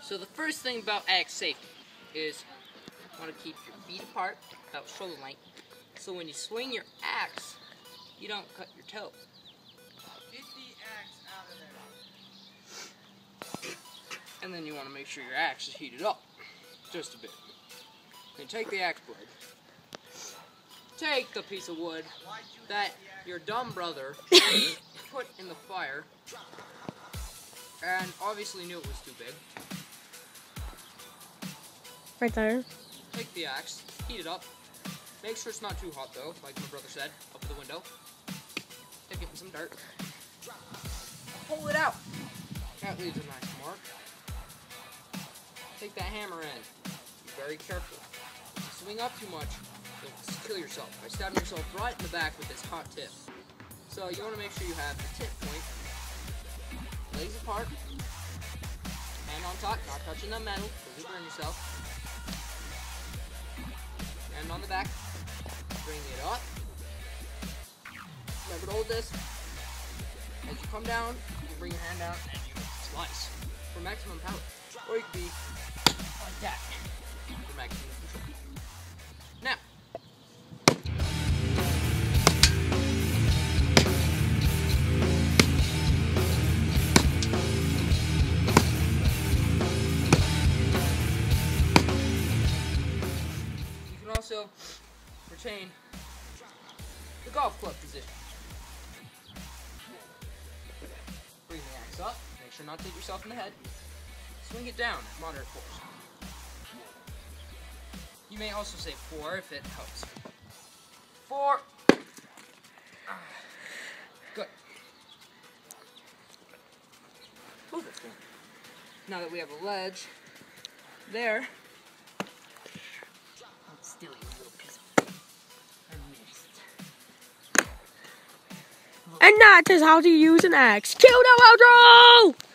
So the first thing about axe safety is you want to keep your feet apart, about shoulder length, so when you swing your axe, you don't cut your toe. Get the axe out of there. And then you want to make sure your axe is heated up, just a bit. Then take the axe blade. Take the piece of wood that your dumb brother put in the fire, and obviously knew it was too big. Right there. Take the axe, heat it up. Make sure it's not too hot though, like my brother said, up at the window. Stick it in some dirt. Pull it out. That leaves a nice mark. Take that hammer in. Be very careful. If you swing up too much, you'll kill yourself by stabbing yourself right in the back with this hot tip. So you want to make sure you have the tip point legs apart, hand on top, not touching the metal, because you'll burn yourself. Hand on the back, bring it up. Remember to hold this. As you come down, you bring your hand down and you slice for maximum power. Or you could be like that for maximum control. Now, you can also retain the golf club position. Bring the axe up, make sure not to hit yourself in the head. Swing it down at moderate force. You may also say 4 if it helps. 4. Good. Move it. Now that we have a ledge there, let's steal you a little piece of I missed. And that is how to use an axe. Kill the outro!